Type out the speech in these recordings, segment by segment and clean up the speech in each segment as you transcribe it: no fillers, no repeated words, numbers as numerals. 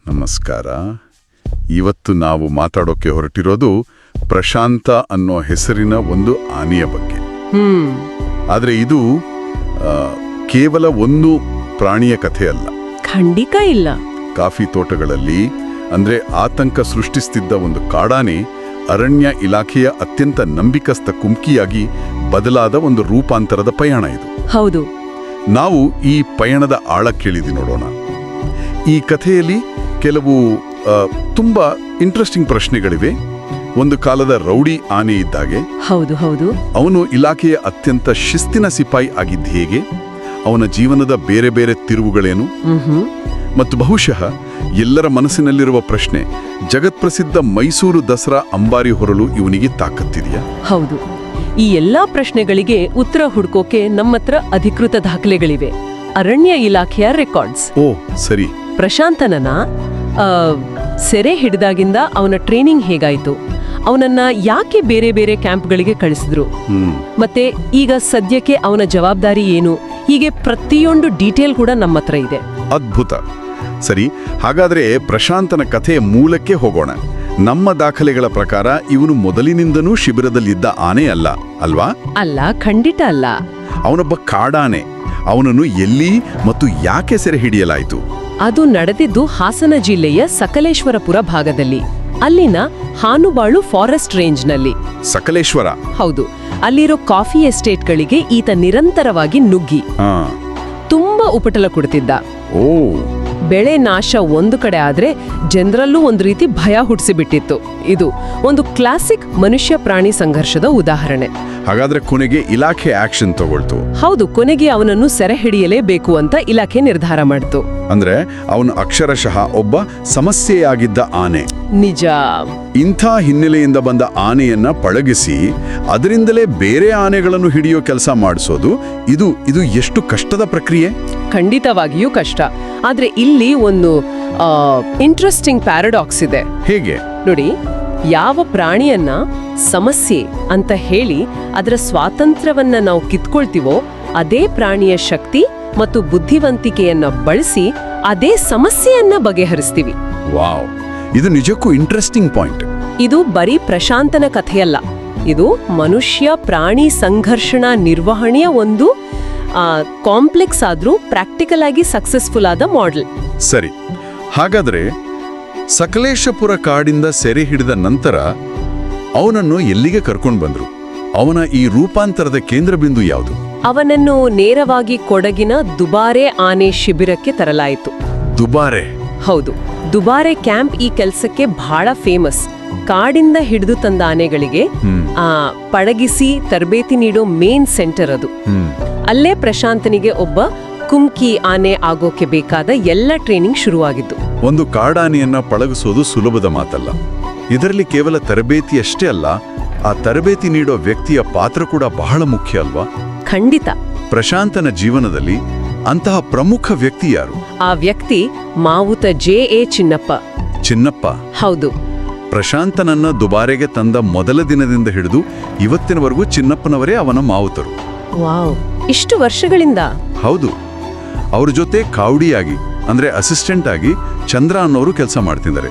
ನಮಸ್ಕಾರ. ಇವತ್ತು ನಾವು ಮಾತಾಡೋಕೆ ಹೊರಟಿರೋದು ಪ್ರಶಾಂತ ಅನ್ನೋ ಹೆಸರಿನ ಒಂದು ಆನೆಯ ಬಗ್ಗೆ. ಆದರೆ ಇದು ಕೇವಲ ಒಂದು ಪ್ರಾಣಿಯ ಕಥೆ ಅಲ್ಲ. ಖಂಡಿತ ಇಲ್ಲ. ಕಾಫಿ ತೋಟಗಳಲ್ಲಿ ಅಂದ್ರೆ ಆತಂಕ ಸೃಷ್ಟಿಸ್ತಿದ್ದ ಒಂದು ಕಾಡಾನೆ ಅರಣ್ಯ ಇಲಾಖೆಯ ಅತ್ಯಂತ ನಂಬಿಕಸ್ಥ ಕುಮ್ಕಿಯಾಗಿ ಬದಲಾದ ಒಂದು ರೂಪಾಂತರದ ಪಯಣ ಇದು. ಹೌದು. ನಾವು ಈ ಪಯಣದ ಆಳಕ್ಕಿಳಿದು ನೋಡೋಣ. ಈ ಕಥೆಯಲ್ಲಿ ಕೆಲವು ತುಂಬಾ ಇಂಟ್ರೆಸ್ಟಿಂಗ್ ಪ್ರಶ್ನೆಗಳಿವೆ. ಒಂದು ಕಾಲದ ರೌಡಿ ಆನೆ ಇದ್ದಾಗೆ. ಹೌದು ಹೌದು. ಅವನು ಇಲಾಖೆಯ ಅತ್ಯಂತ ಶಿಸ್ತಿನ ಸಿಪಾಯಿ ಆಗಿದ್ದ ಹೇಗೆ, ಅವನ ಜೀವನದ ಬೇರೆ ಬೇರೆ ತಿರುವುಗಳೇನು, ಮತ್ತು ಬಹುಶಃ ಎಲ್ಲರ ಮನಸ್ಸಿನಲ್ಲಿರುವ ಪ್ರಶ್ನೆ, ಜಗತ್ಪ್ರಸಿದ್ಧ ಮೈಸೂರು ದಸರಾ ಅಂಬಾರಿ ಹೊರಲು ಇವನಿಗೆ ತಾಕತ್ತಿದೆಯಾ? ಹೌದು. ಈ ಎಲ್ಲಾ ಪ್ರಶ್ನೆಗಳಿಗೆ ಉತ್ತರ ಹುಡುಕೋಕೆ ನಮ್ಮತ್ರ ಅಧಿಕೃತ ದಾಖಲೆಗಳಿವೆ. ಅರಣ್ಯ ಇಲಾಖೆಯ ರೆಕಾರ್ಡ್ಸ್. ಓ ಸರಿ. ಪ್ರಶಾಂತನನ್ನ ಸೆರೆ ಹಿಡಿದಾಗಿಂದ ಅವನ ಟ್ರೈನಿಂಗ್ ಹೇಗಾಯ್ತು, ಅವನನ್ನ ಯಾಕೆ ಬೇರೆ ಬೇರೆ ಕ್ಯಾಂಪ್ಗಳಿಗೆ ಕಳಿಸಿದ್ರು, ಮತ್ತೆ ಈಗ ಸದ್ಯಕ್ಕೆ ಅವನ ಜವಾಬ್ದಾರಿ ಏನು, ಹೀಗೆ ಪ್ರತಿಯೊಂದು ಡೀಟೇಲ್ ಕೂಡ ನಮ್ಮ ಹತ್ರ ಇದೆ. ಅದ್ಭುತ. ಸರಿ, ಹಾಗಾದ್ರೆ ಪ್ರಶಾಂತನ ಕಥೆಯ ಮೂಲಕ್ಕೆ ಹೋಗೋಣ. ನಮ್ಮ ದಾಖಲೆಗಳ ಪ್ರಕಾರ ಇವನು ಮೊದಲಿನಿಂದನೂ ಶಿಬಿರದಲ್ಲಿದ್ದ ಆನೆ ಅಲ್ಲ, ಅಲ್ವಾ? ಅಲ್ಲ, ಖಂಡಿತ ಅಲ್ಲ. ಅವನೊಬ್ಬ ಕಾಡಾನೆ. ಅವನನ್ನು ಎಲ್ಲಿ ಮತ್ತು ಯಾಕೆ ಸೆರೆ ಹಿಡಿಯಲಾಯಿತು? ಅದು ನಡೆದಿದ್ದು ಹಾಸನ ಜಿಲ್ಲೆಯ ಸಕಲೇಶ್ವರಪುರ ಭಾಗದಲ್ಲಿ, ಅಲ್ಲಿನ ಹಾನುಬಾಳು ಫಾರೆಸ್ಟ್ ರೇಂಜ್ನಲ್ಲಿ. ಸಕಲೇಶ್ವರ? ಹೌದು. ಅಲ್ಲಿರೋ ಕಾಫಿ ಎಸ್ಟೇಟ್ಗಳಿಗೆ ಈತ ನಿರಂತರವಾಗಿ ನುಗ್ಗಿ ತುಂಬಾ ಉಪಟಳ ಕೊಡ್ತಿದ್ದ. ಓ. ಬೆಳೆ ನಾಶ ಒಂದು ಕಡೆ ಆದ್ರೆ ಜನರಲ್ಲೂ ಒಂದು ರೀತಿ ಭಯ ಹುಟ್ಟಿಸಿಬಿಟ್ಟಿತ್ತು. ಇದು ಒಂದು ಕ್ಲಾಸಿಕ್ ಮನುಷ್ಯ ಪ್ರಾಣಿ ಸಂಘರ್ಷದ ಉದಾಹರಣೆ. ಹಾಗಾದ್ರೆ ಕೊನೆಗೆ ಇಲಾಖೆ ಆಕ್ಷನ್ ತಗೊಳ್ತು? ಹೌದು, ಕೊನೆಗೆ ಅವನನ್ನು ಸೆರೆ ಹಿಡಿಯಲೇಬೇಕು ಅಂತ ಇಲಾಖೆ ನಿರ್ಧಾರ ಮಾಡಿತು. ಅಂದ್ರೆ ಅವನು ಅಕ್ಷರಶಃ ಒಬ್ಬ ಸಮಸ್ಯೆಯಾಗಿದ್ದ ಆನೆ. ನಿಜ. ಇಂಥ ಹಿನ್ನೆಲೆಯಿಂದ ಬಂದ ಆನೆಯನ್ನ ಪಳಗಿಸಿ ಅದರಿಂದಲೇ ಬೇರೆ ಆನೆಗಳನ್ನು ಹಿಡಿಯೋ ಕೆಲಸ ಮಾಡಿಸೋದು, ಇದು ಎಷ್ಟು ಕಷ್ಟದ ಪ್ರಕ್ರಿಯೆ. ಖಂಡಿತವಾಗಿಯೂ ಕಷ್ಟ. ಆದ್ರೆ ಇಲ್ಲಿ ಒಂದು ಇಂಟ್ರೆಸ್ಟಿಂಗ್ ಪ್ಯಾರಾಡಾಕ್ಸ್ ಇದೆ. ಹೇಗೆ ನೋಡಿ, ಯಾವ ಪ್ರಾಣಿಯನ್ನ ಸಮಸ್ಯೆ ಅಂತ ಹೇಳಿ ಅದರ ಸ್ವಾತಂತ್ರ್ಯವನ್ನ ನಾವು ಕಿತ್ಕೊಳ್ತೀವೋ, ಅದೇ ಪ್ರಾಣಿಯ ಶಕ್ತಿ ಮತ್ತು ಬುದ್ಧಿವಂತಿಕೆಯನ್ನ ಬಳಸಿ ಅದೇ ಸಮಸ್ಯೆಯನ್ನ ಬಗೆಹರಿಸ್ತೀವಿ. ವಾವ್, ಇದು ನಿಜಕ್ಕೂ ಇಂಟ್ರೆಸ್ಟಿಂಗ್ ಪಾಯಿಂಟ್. ಇದು ಬರೀ ಪ್ರಶಾಂತನ ಕಥೆಯಲ್ಲ, ಇದು ಮನುಷ್ಯ ಪ್ರಾಣಿ ಸಂಘರ್ಷಣ ನಿರ್ವಹಣೆಯ ಒಂದು ಕಾಂಪ್ಲೆಕ್ಸ್ ಆದ್ರೂ ಪ್ರಾಕ್ಟಿಕಲ್ ಆಗಿ ಸಕ್ಸಸ್ಫುಲ್ ಆದ ಮಾಡೆಲ್. ಸರಿ, ಹಾಗಾದ್ರೆ ಸಕಲೇಶಪುರ ಕಾಡಿಂದ ಸೆರೆ ಹಿಡಿದ ನಂತರ ಅವನನ್ನು ಎಲ್ಲಿಗೆ ಕರ್ಕೊಂಡು ಬಂದ್ರು? ಅವನ ಈ ರೂಪಾಂತರದ ಕೇಂದ್ರ ಬಿಂದು ಯಾವುದು? ಅವನನ್ನು ನೇರವಾಗಿ ಕೊಡಗಿನ ದುಬಾರೆ ಆನೆ ಶಿಬಿರಕ್ಕೆ ತರಲಾಯಿತು. ದುಬಾರೆ? ಹೌದು. ದುಬಾರೆ ಕ್ಯಾಂಪ್ ಈ ಕೆಲಸಕ್ಕೆ ಬಹಳ ಫೇಮಸ್. ಕಾಡಿಂದ ಹಿಡಿದು ತಂದ ಆನೆಗಳಿಗೆ ಪಳಗಿಸಿ ತರಬೇತಿ ನೀಡೋ ಮೇನ್ ಸೆಂಟರ್ ಅದು. ಅಲ್ಲೇ ಪ್ರಶಾಂತನಿಗೆ ಒಬ್ಬ ಕುಮ್ಕಿ ಆನೆ ಆಗೋಕೆ ಬೇಕಾದ ಎಲ್ಲ ಟ್ರೈನಿಂಗ್ ಶುರುವಾಗಿತ್ತು. ಒಂದು ಕಾಡಾನೆಯನ್ನ ಪಳಗಿಸೋದು ಸುಲಭದ ಮಾತಲ್ಲ. ಇದರಲ್ಲಿ ಕೇವಲ ತರಬೇತಿ ಅಷ್ಟೇ ಅಲ್ಲ, ಆ ತರಬೇತಿ ನೀಡೋ ವ್ಯಕ್ತಿಯ ಪಾತ್ರ ಕೂಡ ಬಹಳ ಮುಖ್ಯ ಅಲ್ವಾ? ಖಂಡಿತ. ಪ್ರಶಾಂತನ ಜೀವನದಲ್ಲಿ ಅಂತಹ ಪ್ರಮುಖ ವ್ಯಕ್ತಿ ಯಾರು? ಆ ವ್ಯಕ್ತಿ ಮಾವುತ ಜೆ.ಎ. ಚಿನ್ನಪ್ಪ. ಚಿನ್ನಪ್ಪ? ಹೌದು. ಪ್ರಶಾಂತನನ್ನ ದುಬಾರೆಗೆ ತಂದ ಮೊದಲ ದಿನದಿಂದ ಹಿಡಿದು ಇವತ್ತಿನವರೆಗೂ ಚಿನ್ನಪ್ಪನವರೇ ಅವನ ಮಾವುತರು. ವಾವ್, ಇಷ್ಟು ವರ್ಷಗಳಿಂದ? ಹೌದು. ಅವ್ರ ಜೊತೆ ಕಾವಡಿಯಾಗಿ ಅಂದ್ರೆ ಅಸಿಸ್ಟೆಂಟ್ ಆಗಿ ಚಂದ್ರ ಅನ್ನೋರು ಕೆಲಸ ಮಾಡ್ತಿದ್ದಾರೆ.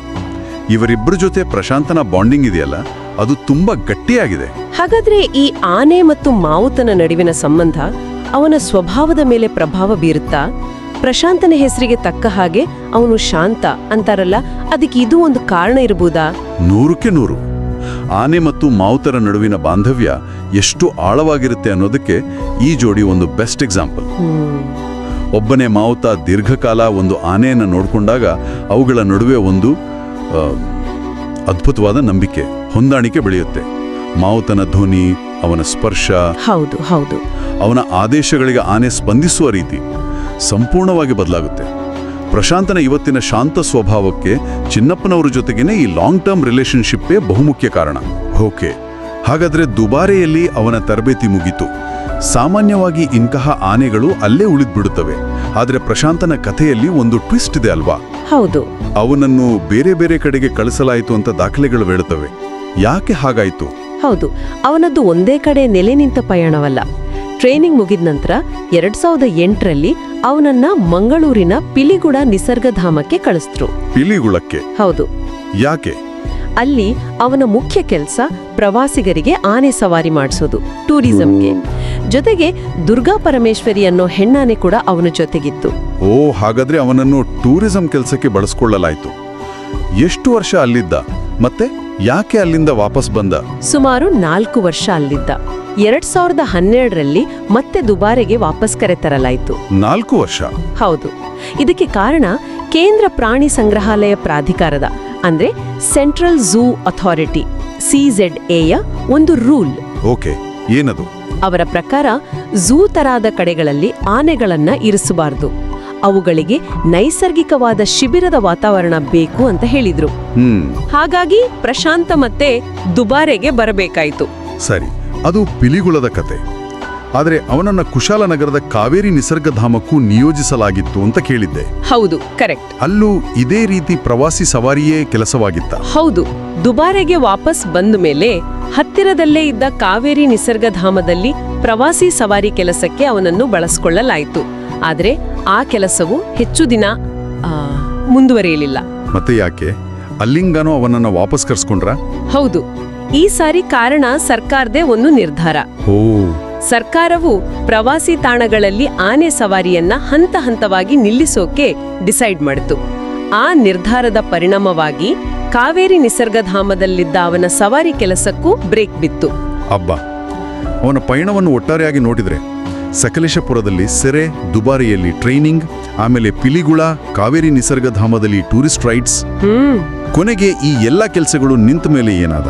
ಇವರಿಬ್ಬರ ಜೊತೆ ಪ್ರಶಾಂತನ ಬಾಂಡಿಂಗ್ ಇದೆಯಲ್ಲ, ಅದು ತುಂಬಾ ಗಟ್ಟಿಯಾಗಿದೆ. ಹಾಗಾದ್ರೆ ಈ ಆನೆ ಮತ್ತು ಮಾವುತನ ನಡುವಿನ ಸಂಬಂಧ ಅವನ ಸ್ವಭಾವದ ಮೇಲೆ ಪ್ರಭಾವ ಬೀರುತ್ತಾ? ಪ್ರಶಾಂತನ ಹೆಸರಿಗೆ ತಕ್ಕ ಹಾಗೆ ಅವನು ಶಾಂತ ಅಂತಾರಲ್ಲ, ಅದಕ್ಕೆ ಇದು ಒಂದು ಕಾರಣ ಇರಬಹುದಾ? 100ಕ್ಕೆ 100. ಆನೆ ಮತ್ತು ಮಾವುತರ ನಡುವಿನ ಬಾಂಧವ್ಯ ಎಷ್ಟು ಆಳವಾಗಿರುತ್ತೆ ಅನ್ನೋದಕ್ಕೆ ಈ ಜೋಡಿ ಒಂದು ಬೆಸ್ಟ್ ಎಕ್ಸಾಂಪಲ್. ಒಬ್ಬನೇ ಮಾವುತ ದೀರ್ಘಕಾಲ ಒಂದು ಆನೆಯನ್ನು ನೋಡಿಕೊಂಡಾಗ ಅವುಗಳ ನಡುವೆ ಒಂದು ಅದ್ಭುತವಾದ ನಂಬಿಕೆ, ಹೊಂದಾಣಿಕೆ ಬೆಳೆಯುತ್ತೆ. ಮಾವುತನ ಧ್ವನಿ, ಅವನ ಸ್ಪರ್ಶ, ಹೌದು ಹೌದು, ಅವನ ಆದೇಶಗಳಿಗೆ ಆನೆ ಸ್ಪಂದಿಸುವ ರೀತಿ ಸಂಪೂರ್ಣವಾಗಿ ಬದಲಾಗುತ್ತೆ. ಪ್ರಶಾಂತನ ಇವತ್ತಿನ ಶಾಂತ ಸ್ವಭಾವಕ್ಕೆ ಚಿನ್ನಪ್ಪನವರ ಜೊತೆಗೇನೆ ಈ ಲಾಂಗ್ ಟರ್ಮ್ ರಿಲೇಶನ್ಶಿಪ್ಪೇ ಬಹುಮುಖ್ಯ ಕಾರಣ. ಓಕೆ, ಹಾಗಾದ್ರೆ ದುಬಾರೆಯಲ್ಲಿ ಅವನ ತರಬೇತಿ ಮುಗಿತು. ಸಾಮಾನ್ಯವಾಗಿ ಇಂತಹ ಆನೆಗಳು ಅಲ್ಲೇ ಉಳಿದ್ಬಿಡುತ್ತವೆ. ಆದರೆ ಪ್ರಶಾಂತನ ಕಥೆಯಲ್ಲಿ ಒಂದು ಟ್ವಿಸ್ಟ್ ಇದೆ ಅಲ್ವಾ? ಹೌದು. ಅವನನ್ನು ಬೇರೆ ಬೇರೆ ಕಡೆಗೆ ಕಳಿಸಲಾಯಿತು ಅಂತ ದಾಖಲೆಗಳು ಹೇಳುತ್ತವೆ. ಯಾಕೆ ಹಾಗಾಯಿತು? ಹೌದು, ಅವನದ್ದು ಒಂದೇ ಕಡೆ ನೆಲೆ ನಿಂತ ಪಯಣವಲ್ಲ. ಟ್ರೈನಿಂಗ್ ಮುಗಿದ ನಂತರ 2008ರಲ್ಲಿ ಅವನನ್ನ ಮಂಗಳೂರಿನ ಪಿಲಿಗುಳ ನಿಸರ್ಗಧಾಮಕ್ಕೆ ಕಳಿಸಿದ್ರು. ಪಿಲಿಗುಳಕ್ಕೆ? ಹೌದು. ಯಾಕೆ? ಅಲ್ಲಿ ಅವನ ಮುಖ್ಯ ಕೆಲಸ ಪ್ರವಾಸಿಗರಿಗೆ ಆನೆ ಸವಾರಿ ಮಾಡಿಸೋದು, ಟೂರಿಸಂಗೆ. ಜೊತೆಗೆ ದುರ್ಗಾ ಪರಮೇಶ್ವರಿ ಅನ್ನೋ ಹೆಣ್ಣಾನೆ ಕೂಡ ಅವನ ಜೊತೆಗಿತ್ತು. ಓ, ಹಾಗಾದ್ರೆ ಅವನನ್ನು ಟೂರಿಸಂ ಕೆಲಸಕ್ಕೆ ಬಳಸ್ಕೊಳ್ಳಲಾಯ್ತು. ಎಷ್ಟು ವರ್ಷ ಅಲ್ಲಿದ್ದ? ಮತ್ತೆ ಯಾಕೆ ಅಲ್ಲಿಂದ ವಾಪಸ್ ಬಂದ? ಸುಮಾರು 4 ವರ್ಷ ಅಲ್ಲಿದ್ದ. 2012ರಲ್ಲಿ ಮತ್ತೆ ದುಬಾರೆಗೆ ವಾಪಸ್ ಕರೆತರಲಾಯಿತು. 4 ವರ್ಷ? ಹೌದು. ಇದಕ್ಕೆ ಕಾರಣ ಕೇಂದ್ರ ಪ್ರಾಣಿ ಸಂಗ್ರಹಾಲಯ ಪ್ರಾಧಿಕಾರದ ಅಂದ್ರೆ ಸೆಂಟ್ರಲ್ ಝೂ ಅಥಾರಿಟಿ CZAಯ ಒಂದು ರೂಲ್. ಓಕೆ, ಏನದು? ಅವರ ಪ್ರಕಾರ ಝೂ ತರಾದ ಕಡೆಗಳಲ್ಲಿ ಆನೆಗಳನ್ನ ಇರಿಸಬಾರದು. ಅವುಗಳಿಗೆ ನೈಸರ್ಗಿಕವಾದ ಶಿಬಿರದ ವಾತಾವರಣ ಬೇಕು ಅಂತ ಹೇಳಿದ್ರು. ಹಾಗಾಗಿ ಪ್ರಶಾಂತ ಮತ್ತೆ ದುಬಾರೆಗೆ ಬರಬೇಕಾಯ್ತು. ಸರಿ, ಅದು ಪಿಲಿಗುಳದ ಕತೆ. ಆದರೆ ಅವನನ್ನ ಕುಶಾಲನಗರದ ಕಾವೇರಿ ನಿಸರ್ಗಧಾಮಕ್ಕೂ ನಿಯೋಜಿಸಲಾಗಿತ್ತು ಅಂತ ಕೇಳಿದ್ದೆ. ಹೌದು, ಕರೆಕ್ಟ್. ಅಲ್ಲೂ ಇದೇ ರೀತಿ ಪ್ರವಾಸಿ ಸವಾರಿಯೇ ಕೆಲಸವಾಗಿತ್ತ? ಹೌದು. ದುಬಾರೆಗೆ ವಾಪಸ್ ಬಂದ ಮೇಲೆ ಹತ್ತಿರದಲ್ಲೇ ಇದ್ದ ಕಾವೇರಿ ನಿಸರ್ಗಧಾಮದಲ್ಲಿ ಪ್ರವಾಸಿ ಸವಾರಿ ಕೆಲಸಕ್ಕೆ ಅವನನ್ನು ಬಳಸಿಕೊಳ್ಳಲಾಯಿತು. ಆದರೆ ಆ ಕೆಲಸವು ಹೆಚ್ಚು ದಿನ ಮುಂದುವರಿಯಲಿಲ್ಲ. ಮತ್ತೆ ಯಾಕೆ? ಅಲ್ಲಿಂಗನೂ ಅವನನ್ನ ವಾಪಸ್ ಕರ್ಸ್ಕೊಂಡ್ರ? ಹೌದು. ಈ ಸಾರಿ ಕಾರಣ ಸರ್ಕಾರದೇ ಒಂದು ನಿರ್ಧಾರ. ಸರ್ಕಾರವು ಪ್ರವಾಸಿ ತಾಣಗಳಲ್ಲಿ ಆನೆ ಸವಾರಿಯನ್ನ ಹಂತ ಹಂತವಾಗಿ ನಿಲ್ಲಿಸೋಕೆ ಡಿಸೈಡ್ ಮಾಡಿತು. ಆ ನಿರ್ಧಾರದ ಪರಿಣಾಮವಾಗಿ ಕಾವೇರಿ ನಿಸರ್ಗಧಾಮದಲ್ಲಿದ್ದ ಅವನ ಸವಾರಿ ಕೆಲಸಕ್ಕೂ ಬ್ರೇಕ್ ಬಿತ್ತು. ಅಬ್ಬಾ, ಅವನ ಪಯಣವನ್ನು ಒಟ್ಟಾರೆಯಾಗಿ ನೋಡಿದ್ರೆ ಸಕಲೇಶಪುರದಲ್ಲಿ ಸೆರೆ, ದುಬಾರಿಯಲ್ಲಿ ಟ್ರೈನಿಂಗ್, ಆಮೇಲೆ ಪಿಲಿಗುಳ, ಕಾವೇರಿ ನಿಸರ್ಗಧಾಮದಲ್ಲಿ ಟೂರಿಸ್ಟ್ ರೈಡ್ಸ್, ಕೊನೆಗೆ ಈ ಎಲ್ಲ ಕೆಲಸಗಳು ನಿಂತ ಮೇಲೆ ಏನಾದ?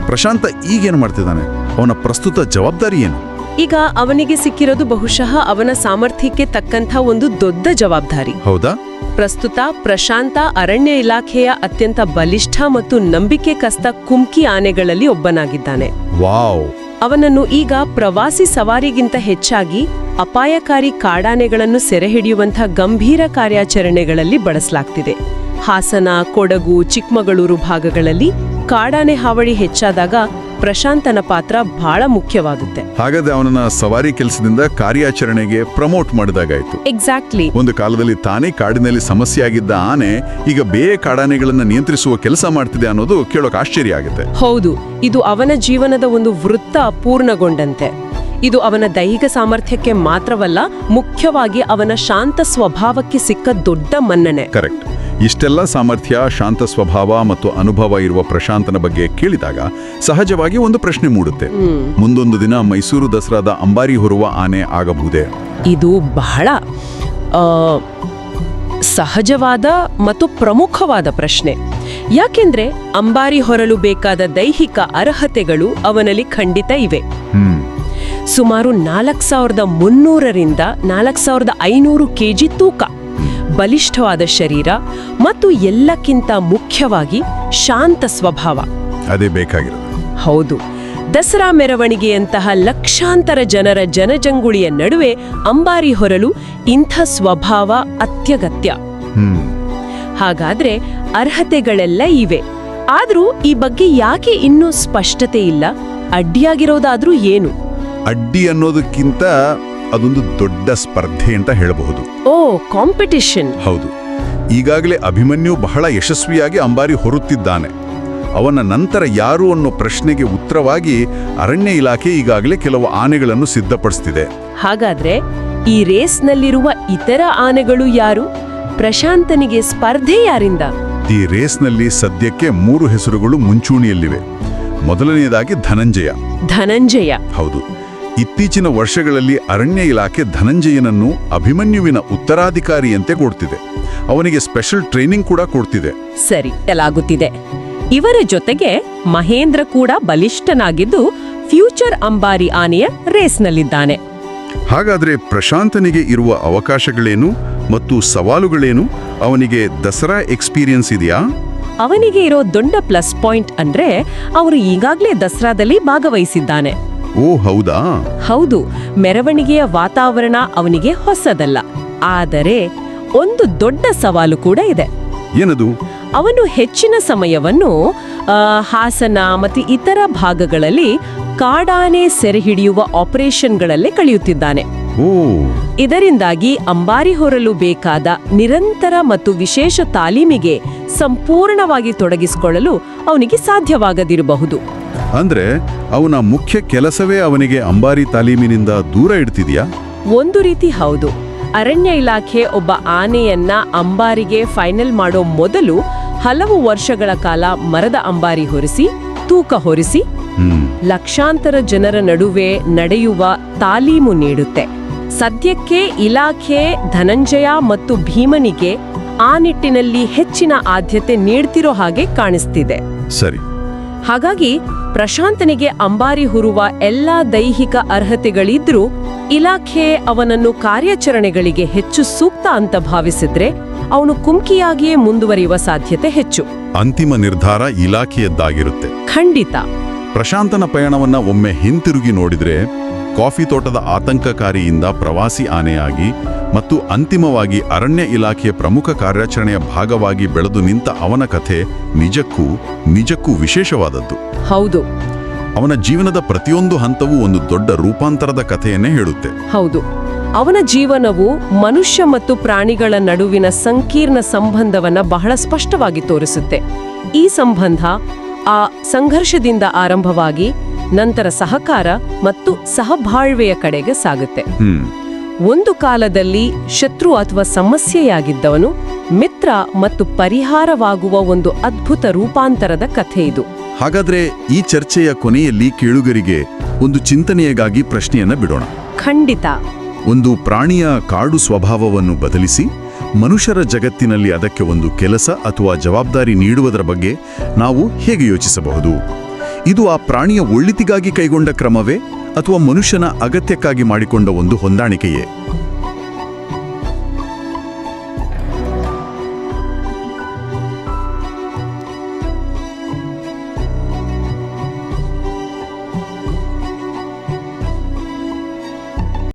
ಪ್ರಶಾಂತ ಈಗೇನು ಮಾಡ್ತಿದ್ದಾನೆ? ಅವನ ಪ್ರಸ್ತುತ ಜವಾಬ್ದಾರಿ ಏನು? ಈಗ ಅವನಿಗೆ ಸಿಕ್ಕಿರೋದು ಬಹುಶಃ ಅವನ ಸಾಮರ್ಥ್ಯಕ್ಕೆ ತಕ್ಕಂಥ ಒಂದು ದೊಡ್ಡ ಜವಾಬ್ದಾರಿ. ಹೌದಾ? ಪ್ರಸ್ತುತ ಪ್ರಶಾಂತ ಅರಣ್ಯ ಇಲಾಖೆಯ ಅತ್ಯಂತ ಬಲಿಷ್ಠ ಮತ್ತು ನಂಬಿಕೆಕಸ್ತ ಕುಮ್ಕಿ ಆನೆಗಳಲ್ಲಿ ಒಬ್ಬನಾಗಿದ್ದಾನೆ. ವಾವ್! ಅವನನ್ನು ಈಗ ಪ್ರವಾಸಿ ಸವಾರಿಗಿಂತ ಹೆಚ್ಚಾಗಿ ಅಪಾಯಕಾರಿ ಕಾಡಾನೆಗಳನ್ನು ಸೆರೆಹಿಡಿಯುವಂಥ ಗಂಭೀರ ಕಾರ್ಯಾಚರಣೆಗಳಲ್ಲಿ ಬಳಸಲಾಗ್ತಿದೆ. ಹಾಸನ, ಕೊಡಗು, ಚಿಕ್ಕಮಗಳೂರು ಭಾಗಗಳಲ್ಲಿ ಕಾಡಾನೆ ಹಾವಳಿ ಹೆಚ್ಚಾದಾಗ ಪ್ರಶಾಂತನ ಪಾತ್ರ ಬಹಳ ಮುಖ್ಯವಾಗುತ್ತೆ. ಹಾಗಾದ್ರೆ ಅವನನ್ನ ಸವಾರಿ ಕೆಲಸದಿಂದ ಕಾರ್ಯಾಚರಣೆಗೆ ಪ್ರಮೋಟ್ ಮಾಡಿದಾಗಾಯ್ತು. ಎಕ್ಸಾಕ್ಟ್ಲಿ. ಒಂದು ಕಾಲದಲ್ಲಿ ತಾನೇ ಕಾಡಿನಲ್ಲಿ ಸಮಸ್ಯೆಯಾಗಿದ್ದ ಆನೆ ಈಗ ಬೇರೆ ಕಾಡಾನೆಗಳನ್ನ ನಿಯಂತ್ರಿಸುವ ಕೆಲಸ ಮಾಡ್ತಿದೆ ಅನ್ನೋದು ಕೇಳೋಕೆ ಆಶ್ಚರ್ಯ ಆಗುತ್ತೆ. ಹೌದು, ಇದು ಅವನ ಜೀವನದ ಒಂದು ವೃತ್ತ ಪೂರ್ಣಗೊಂಡಂತೆ. ಇದು ಅವನ ದೈಹಿಕ ಸಾಮರ್ಥ್ಯಕ್ಕೆ ಮಾತ್ರವಲ್ಲ, ಮುಖ್ಯವಾಗಿ ಅವನ ಶಾಂತ ಸ್ವಭಾವಕ್ಕೆ ಸಿಕ್ಕ ದೊಡ್ಡ ಮನ್ನಣೆ. ಕರೆಕ್ಟ್. ಇಷ್ಟೆಲ್ಲ ಸಾಮರ್ಥ್ಯ, ಶಾಂತ ಸ್ವಭಾವ ಮತ್ತು ಅನುಭವ ಇರುವ ಪ್ರಶಾಂತನ ಬಗ್ಗೆ ಕೇಳಿದಾಗ ಸಹಜವಾಗಿ ಒಂದು ಪ್ರಶ್ನೆ ಮೂಡುತ್ತೆ. ಮುಂದೊಂದು ದಿನ ಮೈಸೂರು ದಸರಾದ ಅಂಬಾರಿ ಹೊರುವ ಆನೆ ಆಗಬಹುದೇ? ಇದು ಬಹಳ ಸಹಜವಾದ ಮತ್ತು ಪ್ರಮುಖವಾದ ಪ್ರಶ್ನೆ. ಯಾಕೆಂದ್ರೆ ಅಂಬಾರಿ ಹೊರಲು ಬೇಕಾದ ದೈಹಿಕ ಅರ್ಹತೆಗಳು ಅವನಲ್ಲಿ ಖಂಡಿತ ಇವೆ. ಸುಮಾರು 4300ರಿಂದ 4500 kg ತೂಕ, ಬಲಿಷ್ಠವಾದ ಶರೀರ ಮತ್ತು ಎಲ್ಲಕ್ಕಿಂತ ಮುಖ್ಯವಾಗಿ ಶಾಂತ ಸ್ವಭಾವ. ಅದೇ ಬೇಕಾಗಿರೋದು. ಹೌದು. ದಸರಾ ಮೆರವಣಿಗೆಯಂತಹ ಲಕ್ಷಾಂತರ ಜನರ ಜನಜಂಗುಳಿಯ ನಡುವೆ ಅಂಬಾರಿ ಹೊರಲು ಇಂಥ ಸ್ವಭಾವ ಅತ್ಯಗತ್ಯ. ಹಾಗಾದ್ರೆ ಅರ್ಹತೆಗಳೆಲ್ಲ ಇವೆ. ಆದ್ರೂ ಈ ಬಗ್ಗೆ ಯಾಕೆ ಇನ್ನೂ ಸ್ಪಷ್ಟತೆ ಇಲ್ಲ? ಅಡ್ಡಿಯಾಗಿರೋದಾದ್ರೂ ಏನು? ಅಡ್ಡಿ ಅನ್ನೋದಕ್ಕಿಂತ ಅದೊಂದು ದೊಡ್ಡ ಸ್ಪರ್ಧೆ ಅಂತ ಹೇಳಬಹುದು. ಓ, ಕಾಂಪಿಟಿಷನ್. ಹೌದು. ಈಗಾಗಲೇ ಅಭಿಮನ್ಯು ಬಹಳ ಯಶಸ್ವಿಯಾಗಿ ಅಂಬಾರಿ ಹೊರುತ್ತಿದ್ದಾನೆ. ಅವನ ನಂತರ ಯಾರು ಅನ್ನೋ ಪ್ರಶ್ನೆಗೆ ಉತ್ತರವಾಗಿ ಅರಣ್ಯ ಇಲಾಖೆ ಈಗಾಗಲೇ ಕೆಲವು ಆನೆಗಳನ್ನು ಸಿದ್ಧಪಡಿಸ್ತಿದೆ. ಹಾಗಾದ್ರೆ ಈ ರೇಸ್ನಲ್ಲಿರುವ ಇತರ ಆನೆಗಳು ಯಾರು? ಪ್ರಶಾಂತನಿಗೆ ಸ್ಪರ್ಧೆ ಯಾರಿಂದ? ಈ ರೇಸ್ನಲ್ಲಿ ಸದ್ಯಕ್ಕೆ 3 ಹೆಸರುಗಳು ಮುಂಚೂಣಿಯಲ್ಲಿವೆ. ಮೊದಲನೆಯದಾಗಿ ಧನಂಜಯ. ಹೌದು. ಇತ್ತೀಚಿನ ವರ್ಷಗಳಲ್ಲಿ ಅರಣ್ಯ ಇಲಾಖೆ ಧನಂಜಯನನ್ನು ಅಭಿಮನ್ಯುವಿನ ಉತ್ತರಾಧಿಕಾರಿಯಂತೆ ಕೊಡ್ತಿದೆ. ಅವನಿಗೆ ಸ್ಪೆಷಲ್ ಟ್ರೈನಿಂಗ್ ಕೂಡ ಕೊಡ್ತಿದೆ. ಸರಿ, ಎಲ್ಲಾಗುತ್ತಿದೆ. ಇವರ ಜೊತೆಗೆ ಮಹೇಂದ್ರ ಕೂಡ ಬಲಿಷ್ಠನಾಗಿದ್ದು ಫ್ಯೂಚರ್ ಅಂಬಾರಿ ಆನೆಯ ರೇಸ್ನಲ್ಲಿದ್ದಾನೆ. ಹಾಗಾದ್ರೆ ಪ್ರಶಾಂತನಿಗೆ ಇರುವ ಅವಕಾಶಗಳೇನು ಮತ್ತು ಸವಾಲುಗಳೇನು? ಅವನಿಗೆ ದಸರಾ ಎಕ್ಸ್ಪೀರಿಯನ್ಸ್ ಇದೆಯಾ? ಅವನಿಗೆ ಇರೋ ದೊಡ್ಡ ಪ್ಲಸ್ ಪಾಯಿಂಟ್ ಅಂದ್ರೆ ಅವರು ಈಗಾಗಲೇ ದಸರಾದಲ್ಲಿ ಭಾಗವಹಿಸಿದ್ದಾನೆ. ಓ, ಹೌದಾ? ಹೌದು. ಮೆರವಣಿಗೆಯ ವಾತಾವರಣ ಅವನಿಗೆ ಹೊಸದಲ್ಲ. ಆದರೆ ಒಂದು ದೊಡ್ಡ ಸವಾಲು ಕೂಡ ಇದೆ. ಏನದು? ಅವನು ಹೆಚ್ಚಿನ ಸಮಯವನ್ನು ಹಾಸನ ಮತ್ತು ಇತರ ಭಾಗಗಳಲ್ಲಿ ಕಾಡಾನೆ ಸೆರೆ ಹಿಡಿಯುವ ಆಪರೇಷನ್ಗಳಲ್ಲೇ ಕಳೆಯುತ್ತಿದ್ದಾನೆ. ಇದರಿಂದಾಗಿ ಅಂಬಾರಿ ಹೊರಲು ಬೇಕಾದ ನಿರಂತರ ಮತ್ತು ವಿಶೇಷ ತಾಲೀಮಿಗೆ ಸಂಪೂರ್ಣವಾಗಿ ತೊಡಗಿಸಿಕೊಳ್ಳಲು ಅವನಿಗೆ ಸಾಧ್ಯವಾಗದಿರಬಹುದು. ಅಂದ್ರೆ ಅವನ ಮುಖ್ಯ ಕೆಲಸವೇ ಅವನಿಗೆ ಅಂಬಾರಿ ತಾಲೀಮಿನಿಂದ ದೂರ ಇಡ್ತಿದ್ಯಾ? ಒಂದು ರೀತಿ ಹೌದು. ಅರಣ್ಯ ಇಲಾಖೆ ಒಬ್ಬ ಆನೆಯನ್ನ ಅಂಬಾರಿಗೆ ಫೈನಲ್ ಮಾಡೋ ಮೊದಲು ಹಲವು ವರ್ಷಗಳ ಕಾಲ ಮರದ ಅಂಬಾರಿ ಹೊರಿಸಿ, ತೂಕ ಹೊರಿಸಿ, ಲಕ್ಷಾಂತರ ಜನರ ನಡುವೆ ನಡೆಯುವ ತಾಲೀಮು ನೀಡುತ್ತೆ. ಸದ್ಯಕ್ಕೆ ಇಲಾಖೆ ಧನಂಜಯ ಮತ್ತು ಭೀಮನಿಗೆ ಆ ನಿಟ್ಟಿನಲ್ಲಿ ಹೆಚ್ಚಿನ ಆದ್ಯತೆ ನೀಡ್ತಿರೋ ಹಾಗೆ ಕಾಣಿಸ್ತಿದೆ. ಸರಿ. ಹಾಗಾಗಿ ಪ್ರಶಾಂತನಿಗೆ ಅಂಬಾರಿ ಹೊರುವ ಎಲ್ಲಾ ದೈಹಿಕ ಅರ್ಹತೆಗಳಿದ್ರೂ ಇಲಾಖೆ ಅವನನ್ನು ಕಾರ್ಯಾಚರಣೆಗಳಿಗೆ ಹೆಚ್ಚು ಸೂಕ್ತ ಅಂತ ಭಾವಿಸಿದ್ರೆ ಅವನು ಕುಮ್ಕಿಯಾಗಿಯೇ ಮುಂದುವರಿಯುವ ಸಾಧ್ಯತೆ ಹೆಚ್ಚು. ಅಂತಿಮ ನಿರ್ಧಾರ ಇಲಾಖೆಯದ್ದಾಗಿರುತ್ತೆ. ಖಂಡಿತ. ಪ್ರಶಾಂತನ ಪಯಣವನ್ನ ಒಮ್ಮೆ ಹಿಂತಿರುಗಿ ನೋಡಿದ್ರೆ, ಕಾಫಿ ತೋಟದ ಆತಂಕಕಾರಿಯಿಂದ ಪ್ರವಾಸಿ ಆನೆಯಾಗಿ ಮತ್ತು ಅಂತಿಮವಾಗಿ ಅರಣ್ಯ ಇಲಾಖೆಯ ಪ್ರಮುಖ ಕಾರ್ಯಾಚರಣೆಯ ಭಾಗವಾಗಿ ಬೆಳೆದು ನಿಂತ ಅವನ ಕಥೆ ನಿಜಕ್ಕೂ ವಿಶೇಷವಾದದ್ದು. ಹೌದು. ಅವನ ಜೀವನದ ಪ್ರತಿಯೊಂದು ಹಂತವೂ ಒಂದು ದೊಡ್ಡ ರೂಪಾಂತರದ ಕಥೆಯನ್ನೇ ಹೇಳುತ್ತೆ. ಹೌದು. ಅವನ ಜೀವನವು ಮನುಷ್ಯ ಮತ್ತು ಪ್ರಾಣಿಗಳ ನಡುವಿನ ಸಂಕೀರ್ಣ ಸಂಬಂಧವನ್ನ ಬಹಳ ಸ್ಪಷ್ಟವಾಗಿ ತೋರಿಸುತ್ತೆ. ಈ ಸಂಬಂಧ ಆ ಸಂಘರ್ಷದಿಂದ ಆರಂಭವಾಗಿ ನಂತರ ಸಹಕಾರ ಮತ್ತು ಸಹಬಾಳ್ವೆಯ ಕಡೆಗೆ ಸಾಗುತ್ತೆ. ಒಂದು ಕಾಲದಲ್ಲಿ ಶತ್ರು ಅಥವಾ ಸಮಸ್ಯೆಯಾಗಿದ್ದವನು ಮಿತ್ರ ಮತ್ತು ಪರಿಹಾರವಾಗುವ ಒಂದು ಅದ್ಭುತ ರೂಪಾಂತರದ ಕಥೆ ಇದು. ಹಾಗಾದ್ರೆ ಈ ಚರ್ಚೆಯ ಕೊನೆಯಲ್ಲಿ ಕೇಳುಗರಿಗೆ ಒಂದು ಚಿಂತನೆಯಾಗಿ ಪ್ರಶ್ನೆಯನ್ನ ಬಿಡೋಣ. ಖಂಡಿತ. ಒಂದು ಪ್ರಾಣಿಯ ಕಾಡು ಸ್ವಭಾವವನ್ನು ಬದಲಿಸಿ ಮನುಷ್ಯರ ಜಗತ್ತಿನಲ್ಲಿ ಅದಕ್ಕೆ ಒಂದು ಕೆಲಸ ಅಥವಾ ಜವಾಬ್ದಾರಿ ನೀಡುವುದರ ಬಗ್ಗೆ ನಾವು ಹೇಗೆ ಯೋಚಿಸಬಹುದು? ಇದು ಆ ಪ್ರಾಣಿಯ ಒಳಿತಿಗಾಗಿ ಕೈಗೊಂಡ ಕ್ರಮವೇ ಅಥವಾ ಮನುಷ್ಯನ ಅಗತ್ಯಕ್ಕಾಗಿ ಮಾಡಿಕೊಂಡ ಒಂದು ಹೊಂದಾಣಿಕೆಯೇ?